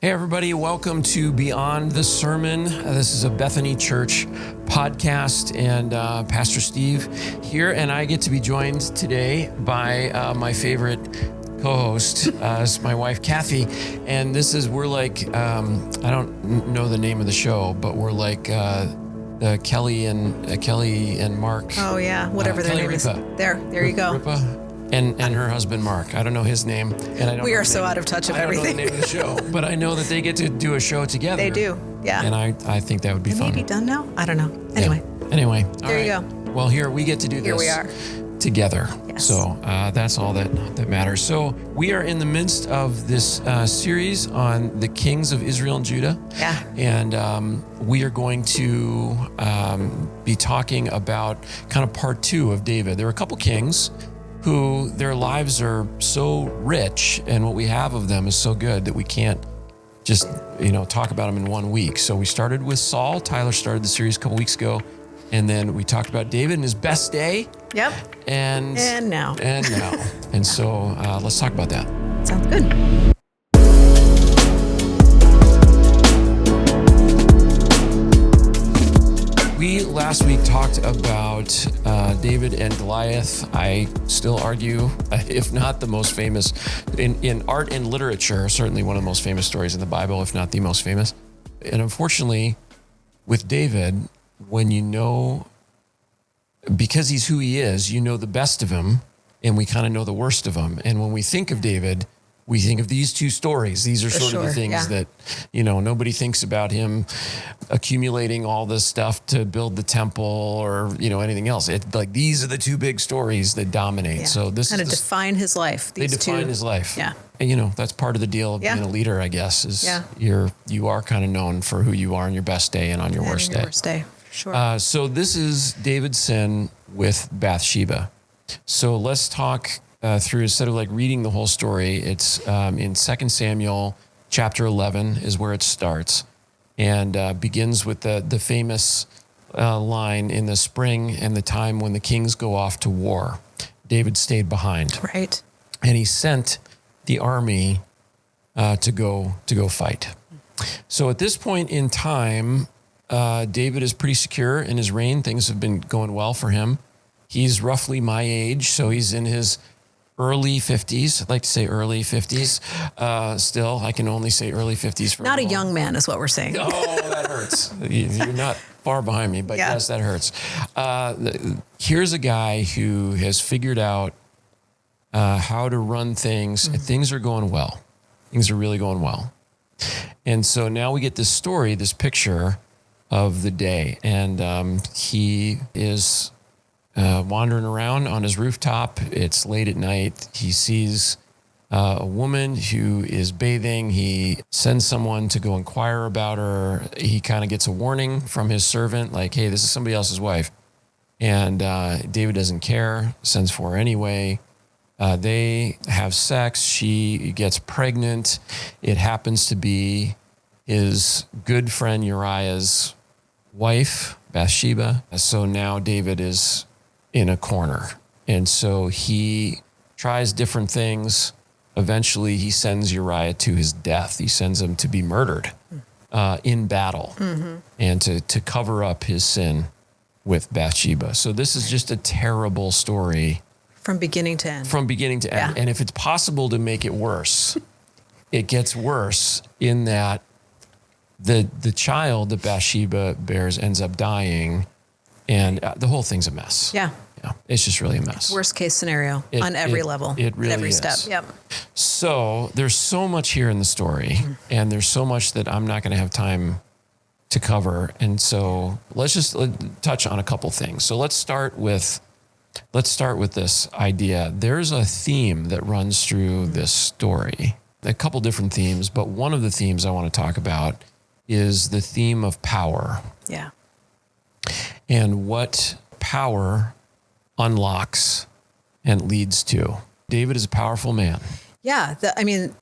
Hey everybody, welcome to Beyond the Sermon. This is a Bethany Church podcast, and Pastor Steve here, and I get to be joined today by my favorite co-host, is my wife Kathy, and we're like, I don't know the name of the show, but we're like the Kelly and Mark. Oh yeah, whatever their name is. There you go. Ripa. And her husband, Mark. I don't know his name. And I don't. We are so out of touch of everything. I don't know the name of the show, but I know that they get to do a show together. They do, yeah. And I think that would be fun. Maybe done now? I don't know. Anyway. Yeah. Anyway. There you go. Well, here we get to do this. Here we are. Together. Yes. So that's all that matters. So we are in the midst of this series on the kings of Israel and Judah. Yeah. And we are going to be talking about kind of part 2 of David. There are a couple kings who their lives are so rich and what we have of them is so good that we can't just, talk about them in 1 week. So we started with Saul. Tyler started the series a couple weeks ago. And then we talked about David and his best day. Yep. And now. And so let's talk about that. Sounds good. We last week talked about David and Goliath. I still argue, if not the most famous, in art and literature, certainly one of the most famous stories in the Bible, if not the most famous. And unfortunately, with David, when because he's who he is, you know the best of him, and we kind of know the worst of him. And when we think of David, we think of these two stories. These are sort of the things that, nobody thinks about him accumulating all this stuff to build the temple or, anything else. These are the two big stories that dominate. Yeah. So this kind of define his life. They define his life. Yeah. And, that's part of the deal of being a leader, I guess, is you are kind of known for who you are on your best day and on your worst day. Worst day, sure. So this is David's sin with Bathsheba. So let's talk through, instead of reading the whole story, it's in 2 Samuel chapter 11 is where it starts, and begins with the famous line, in the spring and the time when the kings go off to war, David stayed behind. Right. And he sent the army to go fight. So at this point in time, David is pretty secure in his reign. Things have been going well for him. He's roughly my age, so he's in his early 50s. I'd like to say early 50s. Still, I can only say early 50s for not a young man is what we're saying. Oh, that hurts. You're not far behind me, but yes, that hurts. Here's a guy who has figured out how to run things. Mm-hmm. Things are going well. Things are really going well. And so now we get this story, this picture of the day. And he is wandering around on his rooftop. It's late at night. He sees a woman who is bathing. He sends someone to go inquire about her. He kind of gets a warning from his servant, like, hey, this is somebody else's wife. And David doesn't care, sends for her anyway. They have sex. She gets pregnant. It happens to be his good friend Uriah's wife, Bathsheba. So now David is in a corner. And so he tries different things. Eventually he sends Uriah to his death. He sends him to be murdered in battle, and to cover up his sin with Bathsheba. So this is just a terrible story. From beginning to end. Yeah. And if it's possible to make it worse, it gets worse in that the child that Bathsheba bears ends up dying, and the whole thing's a mess. Yeah. It's just really a mess. Worst case scenario on every level. It really at every is. step. Yep. So there's so much here in the story, and there's so much that I'm not going to have time to cover. And so let's touch on a couple things. So let's start with this idea. There's a theme that runs through this story, a couple different themes, but one of the themes I want to talk about is the theme of power. Yeah. And what power unlocks and leads to. David is a powerful man. Yeah.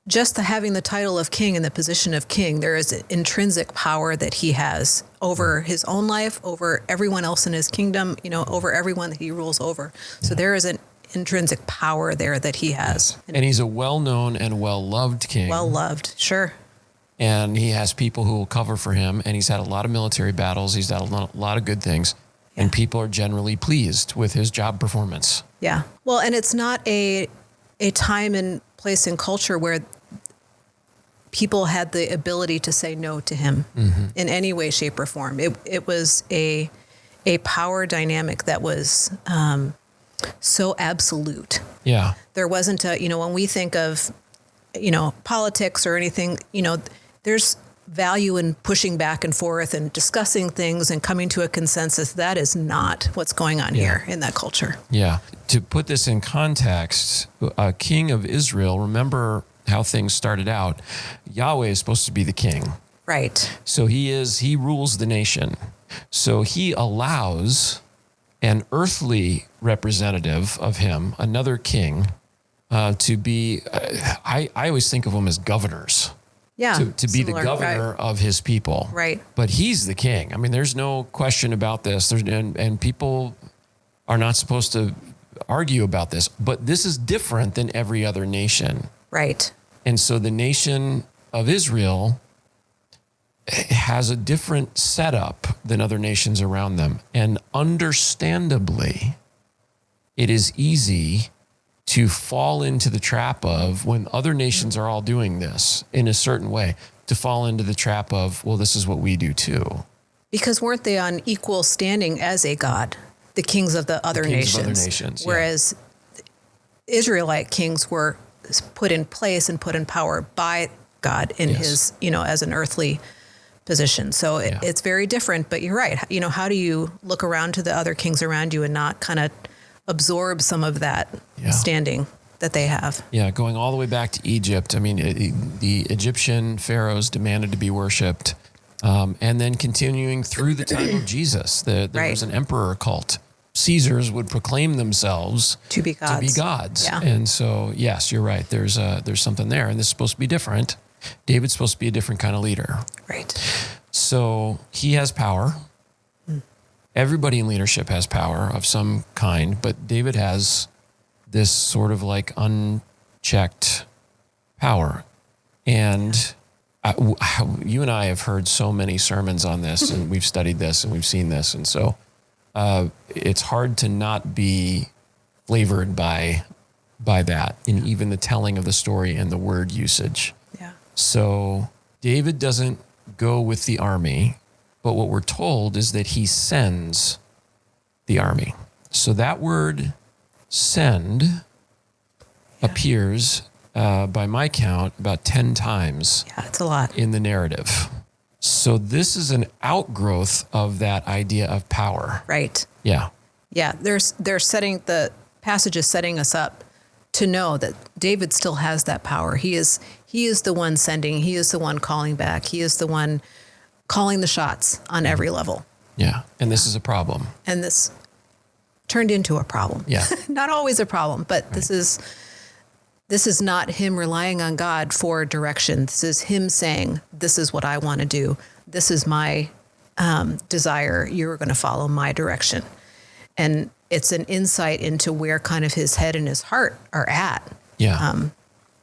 Just having the title of king and the position of king, there is an intrinsic power that he has over his own life, over everyone else in his kingdom, over everyone that he rules over. So there is an intrinsic power there that he has. And he's a well-known and well-loved king. Well-loved, sure. and he has people who will cover for him, and he's had a lot of military battles. He's had a lot of good things, and people are generally pleased with his job performance. Yeah. Well, and it's not a time and place in culture where people had the ability to say no to him in any way, shape, or form. It was a power dynamic that was so absolute. Yeah. There wasn't when we think of, politics or anything, there's value in pushing back and forth and discussing things and coming to a consensus. That is not what's going on here in that culture. Yeah. To put this in context, a king of Israel, remember how things started out. Yahweh is supposed to be the king. Right. So he rules the nation. So he allows an earthly representative of him, another king, to be, I always think of them as governors. Yeah. To be the governor of his people. Right. But he's the king. I mean, there's no question about this. And people are not supposed to argue about this. But this is different than every other nation. Right. And so the nation of Israel has a different setup than other nations around them. And understandably, it is easy to fall into the trap of, when other nations are all doing this in a certain way, to fall into the trap of, well, this is what we do too. Because weren't they on equal standing as a god, the kings of the other nations? Whereas Israelite kings were put in place and put in power by God in his, as an earthly position. So it's very different, but you're right. How do you look around to the other kings around you and not kind of absorb some of that standing that they have? Yeah, going all the way back to Egypt. I mean, the Egyptian pharaohs demanded to be worshipped. And then continuing through the time of Jesus, there was an emperor cult. Caesars would proclaim themselves to be gods. Yeah. And so, yes, you're right. There's something there, and this is supposed to be different. David's supposed to be a different kind of leader. Right. So he has power. Everybody in leadership has power of some kind, but David has this sort of like unchecked power. And you and I have heard so many sermons on this, and we've studied this, and we've seen this. And so it's hard to not be flavored by that in even the telling of the story and the word usage. Yeah. So David doesn't go with the army, but what we're told is that he sends the army. So that word send appears, by my count, about 10 times. Yeah, it's a lot. In the narrative. So this is an outgrowth of that idea of power. Right. Yeah. Yeah, they're setting, the passage is setting us up to know that David still has that power. He is the one sending. He is the one calling back. He is the one calling the shots on every level. Yeah, and this is a problem. And this turned into a problem. Yeah. Not always a problem, but this is not him relying on God for direction. This is him saying, this is what I want to do. This is my desire. You're going to follow my direction. And it's an insight into where kind of his head and his heart are at. Yeah.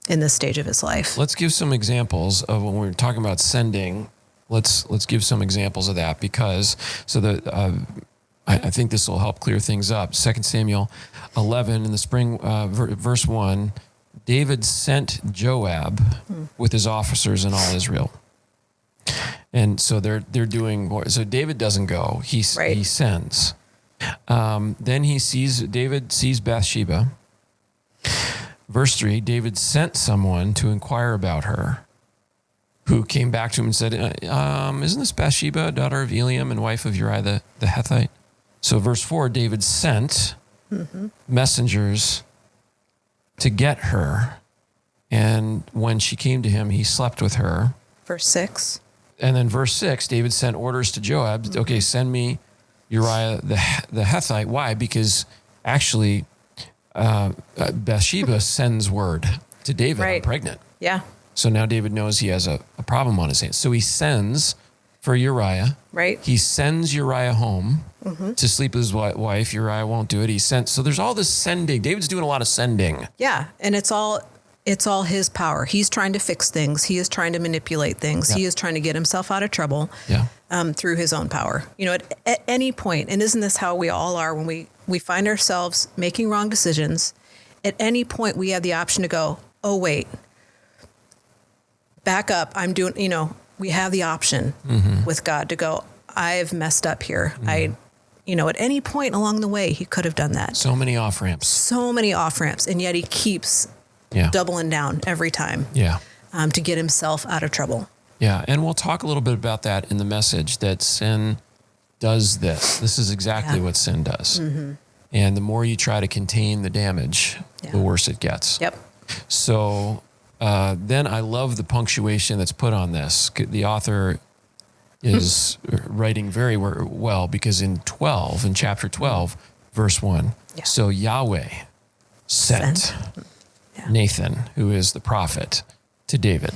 In this stage of his life. Let's give some examples of when we're talking about sending. Let's give some examples of that, because I think this will help clear things up. 2 Samuel 11 in the spring, verse 1, David sent Joab with his officers and all Israel. And so they're doing more. So David doesn't go. He sends. Then David sees Bathsheba. Verse 3, David sent someone to inquire about her, who came back to him and said, isn't this Bathsheba, daughter of Eliam and wife of Uriah the Hittite? So verse 4, David sent messengers to get her, and when she came to him, he slept with her. Verse 6. And then verse 6, David sent orders to Joab, okay, send me Uriah the Hittite. Why? Because actually Bathsheba sends word to David, I'm pregnant. Yeah. So now David knows he has a problem on his hands. So he sends for Uriah. Right. He sends Uriah home to sleep with his wife. Uriah won't do it. So there's all this sending. David's doing a lot of sending. Yeah. And it's all it's all his power. He's trying to fix things. He is trying to manipulate things. Yeah. He is trying to get himself out of trouble through his own power. At any point, and isn't this how we all are when we find ourselves making wrong decisions? At any point, we have the option to go, oh, wait, back up. We have the option with God to go, I've messed up here. At any point along the way, he could have done that. So many off-ramps. And yet he keeps doubling down every time to get himself out of trouble. Yeah, and we'll talk a little bit about that in the message, that sin does this. This is exactly what sin does. Mm-hmm. And the more you try to contain the damage, the worse it gets. Yep. So then I love the punctuation that's put on this. The author is writing very well, because in chapter 12, verse 1, so Yahweh sent Nathan, who is the prophet, to David.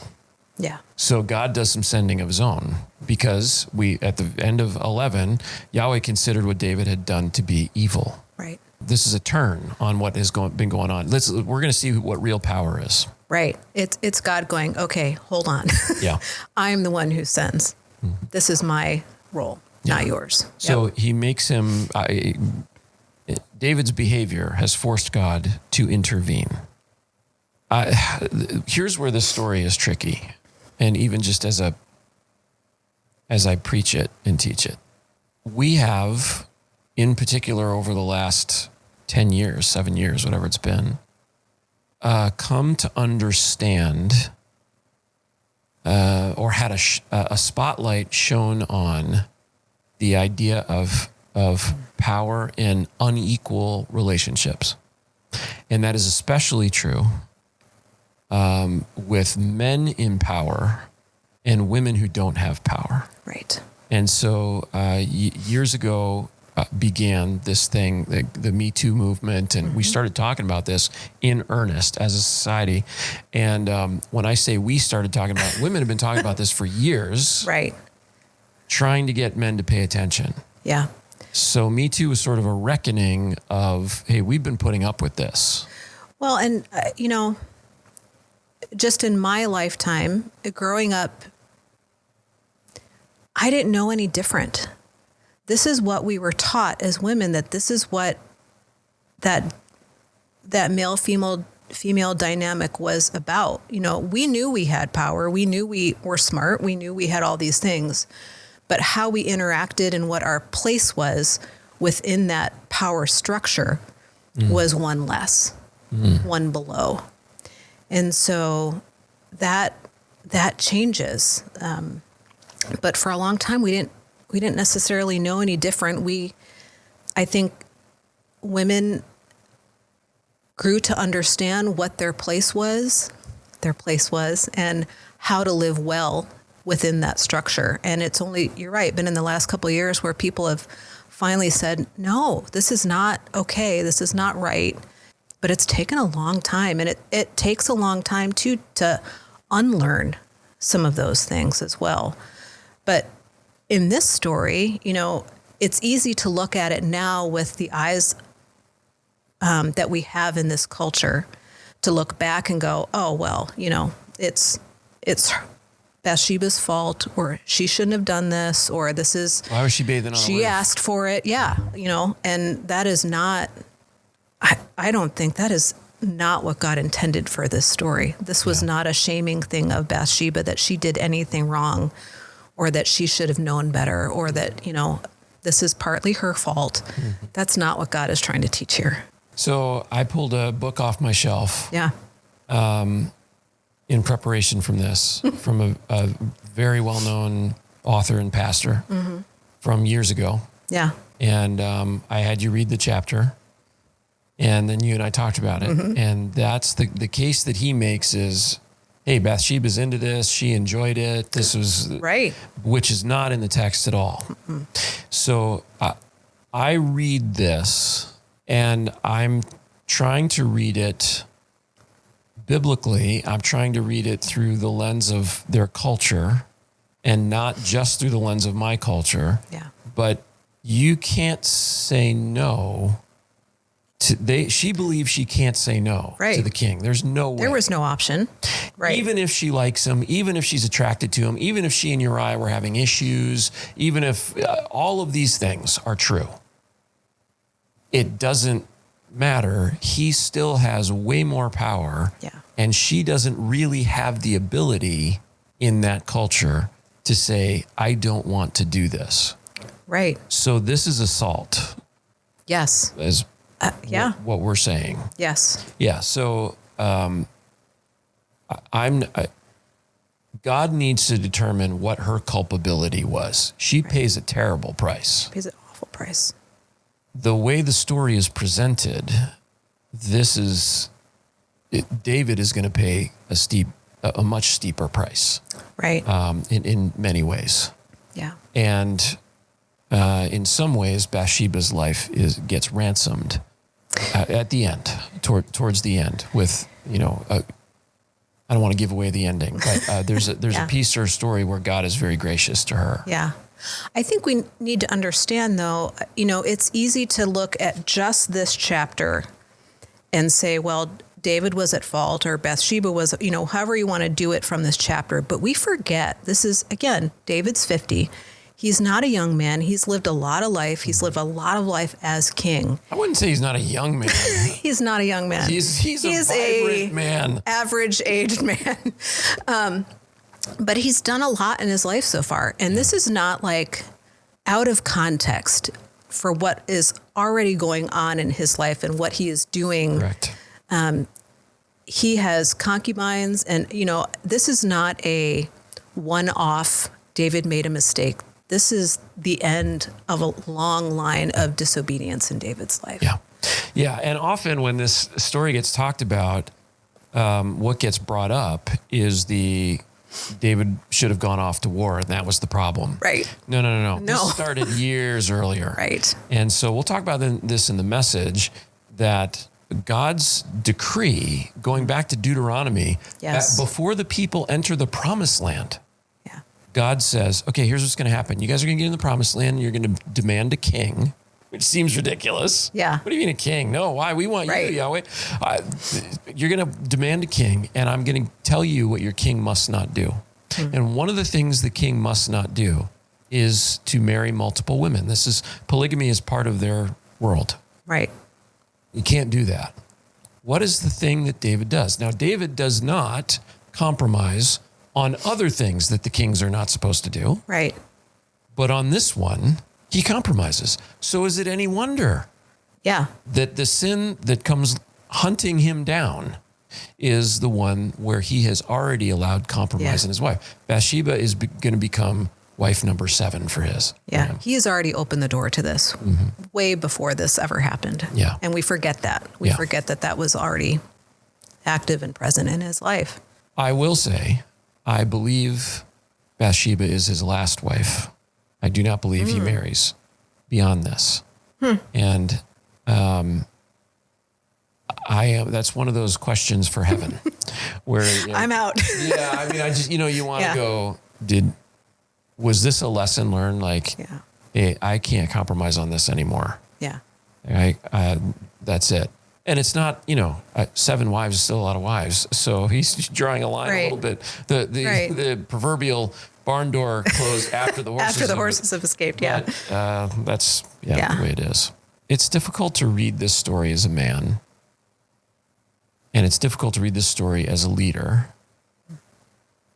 Yeah. So God does some sending of his own, because at the end of 11, Yahweh considered what David had done to be evil. Right. This is a turn on what has been going on. We're going to see what real power is. Right. It's God going, okay, hold on. Yeah. I'm the one who sends. Mm-hmm. This is my role, not yours. So he makes him, David's behavior has forced God to intervene. Here's where this story is tricky. And even just as I preach it and teach it, we have, in particular over the last 10 years, 7 years, whatever it's been, come to understand or had a spotlight shown on the idea of power in unequal relationships. And that is especially true with men in power and women who don't have power. Right. And so years ago began this thing, the Me Too movement, and we started talking about this in earnest as a society. And when I say we started talking about, women have been talking about this for years. Right. Trying to get men to pay attention. Yeah. So Me Too was sort of a reckoning of, hey, we've been putting up with this. Well, and, just in my lifetime, growing up, I didn't know any different. This is what we were taught as women, that this is what that male-female dynamic was about. We knew we had power. We knew we were smart. We knew we had all these things. But how we interacted and what our place was within that power structure was one less, one below. And so that changes. But for a long time, we didn't necessarily know any different. I think women grew to understand what their place was, and how to live well within that structure. And it's only, you're right, been in the last couple of years where people have finally said, no, this is not okay. This is not right. But it's taken a long time, and it takes a long time too to unlearn some of those things as well. But in this story, it's easy to look at it now with the eyes that we have in this culture, to look back and go, oh, well, it's Bathsheba's fault, or she shouldn't have done this, or this is... Why was she bathing on a She roof? asked for it, and that is not... I don't think that is not what God intended for this story. This was not a shaming thing of Bathsheba, that she did anything wrong, or that she should have known better, or that, this is partly her fault. Mm-hmm. That's not what God is trying to teach here. So I pulled a book off my shelf. Yeah. In preparation from this, from a very well-known author and pastor from years ago. Yeah. And I had you read the chapter, and then you and I talked about it. Mm-hmm. And that's the case that he makes is, hey, Bathsheba's into this. She enjoyed it. This was... Right. Which is not in the text at all. Mm-hmm. So I read this, and I'm trying to read it biblically. I'm trying to read it through the lens of their culture, and not just through the lens of my culture. Yeah. But you can't say no She believes she can't say no to the king. There's no way. There was no option. Right. Even if she likes him, even if she's attracted to him, even if she and Uriah were having issues, even if all of these things are true, it doesn't matter. He still has way more power. Yeah. And she doesn't really have the ability in that culture to say, I don't want to do this. Right. So this is assault. Yes. As what we're saying. Yes. Yeah. So God needs to determine what her culpability was. She pays a terrible price. She pays an awful price. The way the story is presented, David is going to pay a much steeper price. Right. In many ways. Yeah. And in some ways, Bathsheba's life gets ransomed at the end, towards the end, with I don't want to give away the ending, but there's a piece to her story where God is very gracious to her. Yeah. I think we need to understand, though, it's easy to look at just this chapter and say, well, David was at fault or Bathsheba was, however you want to do it from this chapter. But we forget, this is, again, David's 50. He's not a young man. He's lived a lot of life. He's lived a lot of life as king. I wouldn't say he's not a young man. He's not a young man. He's a vibrant man. Average aged man. But he's done a lot in his life so far. And this is not like out of context for what is already going on in his life and what he is doing. Correct. He has concubines and, this is not a one-off David made a mistake. This is the end of a long line of disobedience in David's life. Yeah. Yeah. And often when this story gets talked about, what gets brought up is David should have gone off to war, and that was the problem. Right. No. This started years earlier. Right. And so we'll talk about this in the message, that God's decree, going back to Deuteronomy, yes, that before the people enter the promised land, yeah, God says, okay, here's what's going to happen. You guys are going to get in the promised land. You're going to demand a king, which seems ridiculous. Yeah. What do you mean a king? No, why? We want right, you, Yahweh. You're going to demand a king, and I'm going to tell you what your king must not do. Mm-hmm. And one of the things the king must not do is to marry multiple women. Polygamy is part of their world. Right. You can't do that. What is the thing that David does? Now, David does not compromise on other things that the kings are not supposed to do. Right. But on this one, he compromises. So is it any wonder that the sin that comes hunting him down is the one where he has already allowed compromise in his wife? Bathsheba is going to become wife number 7 for his. Yeah, he has already opened the door to this way before this ever happened. Yeah. And we forget that. We forget that was already active and present in his life. I will say, I believe Bathsheba is his last wife. I do not believe he marries beyond this. And that's one of those questions for heaven where I'm out. Yeah, I mean, I just, you want to go, was this a lesson learned? Like, hey, I can't compromise on this anymore. Yeah. That's it. And it's not, 7 wives is still a lot of wives. So he's drawing a line a little bit. The proverbial barn door closed after the horses have escaped. Yeah. But, that's the way it is. It's difficult to read this story as a man. And it's difficult to read this story as a leader.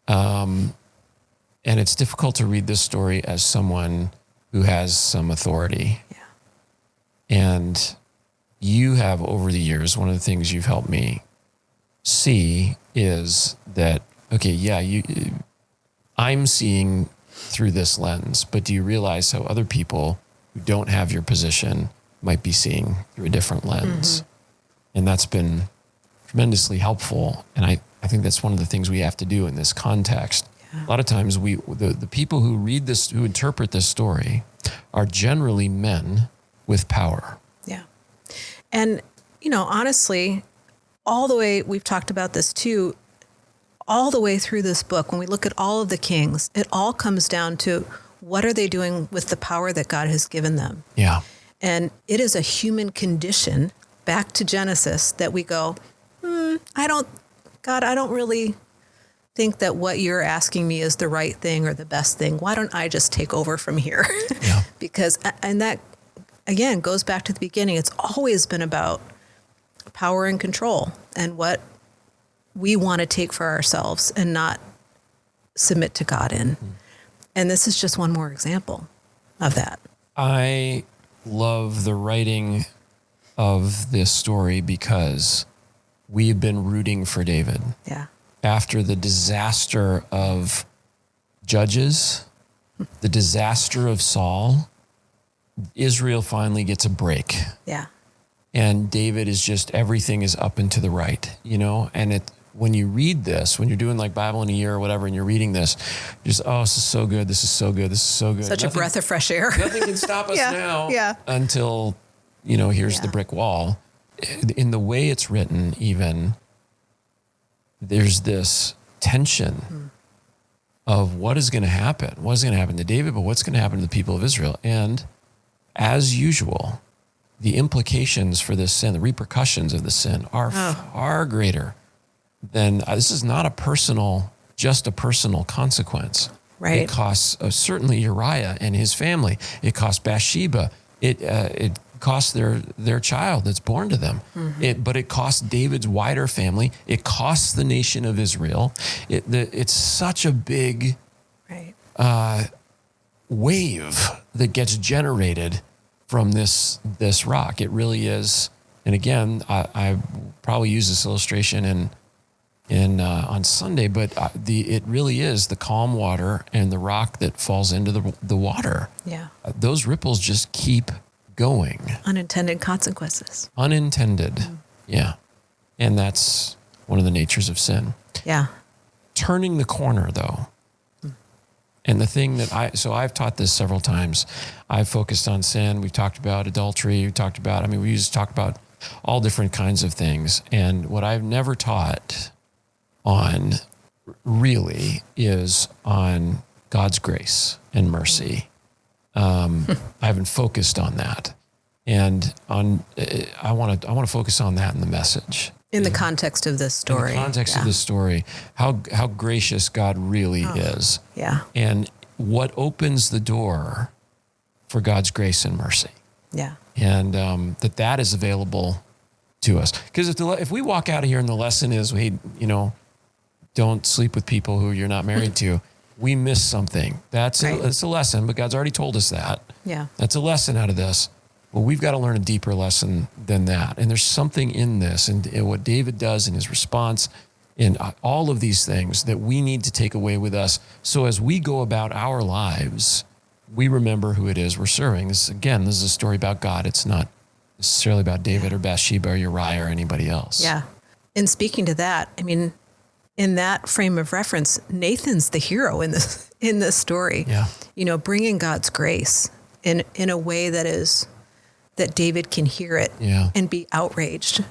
And it's difficult to read this story as someone who has some authority. Yeah. And you have, over the years, one of the things you've helped me see is that, I'm seeing through this lens, but do you realize how other people who don't have your position might be seeing through a different lens? Mm-hmm. And that's been tremendously helpful. And I think that's one of the things we have to do in this context. A lot of times the people who read this, who interpret this story, are generally men with power. Yeah. And, honestly, all the way, we've talked about this too, all the way through this book, when we look at all of the kings, it all comes down to what are they doing with the power that God has given them? Yeah. And it is a human condition back to Genesis that we go, I don't really think that what you're asking me is the right thing or the best thing. Why don't I just take over from here? Yeah. Because, and that, again, goes back to the beginning. It's always been about power and control and what we want to take for ourselves and not submit to God in. And this is just one more example of that. I love the writing of this story because we've been rooting for David. Yeah. After the disaster of Judges, the disaster of Saul, Israel finally gets a break. Yeah. And David is just, everything is up and to the right, and when you read this, when you're doing like Bible in a year or whatever, and you're reading this, you're just, this is so good. This is so good. This is so good. Such a breath of fresh air. Nothing can stop us now until, here's the brick wall. In the way it's written, even, there's this tension of what is going to happen. What is going to happen to David, but what's going to happen to the people of Israel? And as usual, the implications for this sin, the repercussions of the sin are far greater than, this is not just a personal consequence. Right. It costs certainly Uriah and his family. It costs Bathsheba. It costs their child that's born to them. But it costs David's wider family. It costs the nation of Israel. It's such a big wave that gets generated from this rock. It really is. And again, I probably use this illustration on Sunday, but it really is the calm water and the rock that falls into the water. Yeah. Those ripples just keep going. Unintended consequences. Unintended. Yeah. And that's one of the natures of sin. Yeah. Turning the corner, though. And the thing that I've taught this several times. I've focused on sin. We've talked about adultery. We talked about, we used to talk about all different kinds of things. And what I've never taught on really is on God's grace and mercy. I haven't focused on that. And I want to focus on that in the message. In the context of this story. In the context of this story, how gracious God really is. Yeah. And what opens the door for God's grace and mercy. Yeah. And that is available to us. Because if we walk out of here and the lesson is, hey, don't sleep with people who you're not married to, we miss something. That's a lesson, but God's already told us that. Yeah. That's a lesson out of this. Well, we've got to learn a deeper lesson than that. And there's something in this and what David does in his response in all of these things that we need to take away with us. So as we go about our lives, we remember who it is we're serving. This is a story about God. It's not necessarily about David or Bathsheba or Uriah or anybody else. Yeah. And speaking to that, in that frame of reference, Nathan's the hero in this story. Yeah. Bringing God's grace in a way that David can hear it and be outraged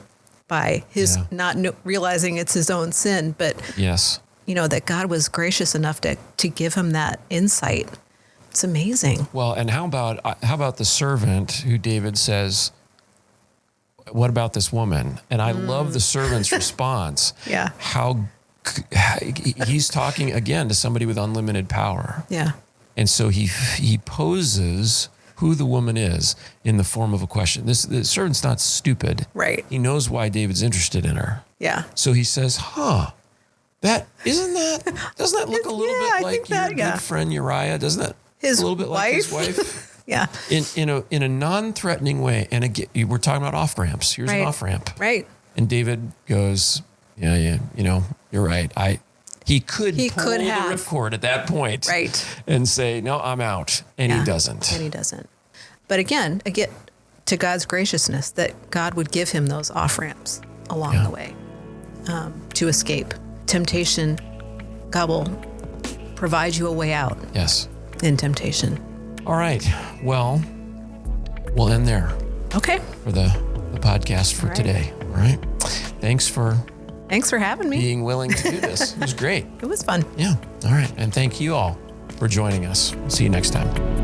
by his not realizing it's his own sin, but that God was gracious enough to give him that insight. It's amazing. Well, and how about the servant who David says, what about this woman? And I love the servant's response. Yeah. How he's talking again to somebody with unlimited power. Yeah. And so he poses who the woman is in the form of a question. The servant's not stupid. Right. He knows why David's interested in her. Yeah. So he says, doesn't that look a little bit like your good friend Uriah? Doesn't that his a little bit wife? Like his wife? Yeah. In a non-threatening way. And again, we're talking about off-ramps. Here's an off-ramp. Right. And David goes, yeah, you're right. He could pull the ripcord at that point, right, and say, "No, I'm out," and he doesn't. But again, to God's graciousness that God would give him those off ramps along the way to escape temptation. God will provide you a way out. Yes. In temptation. All right. Well, we'll end there. Okay. For the podcast for today. All right. Thanks for having me. Being willing to do this. It was great. It was fun. Yeah. All right. And thank you all for joining us. See you next time.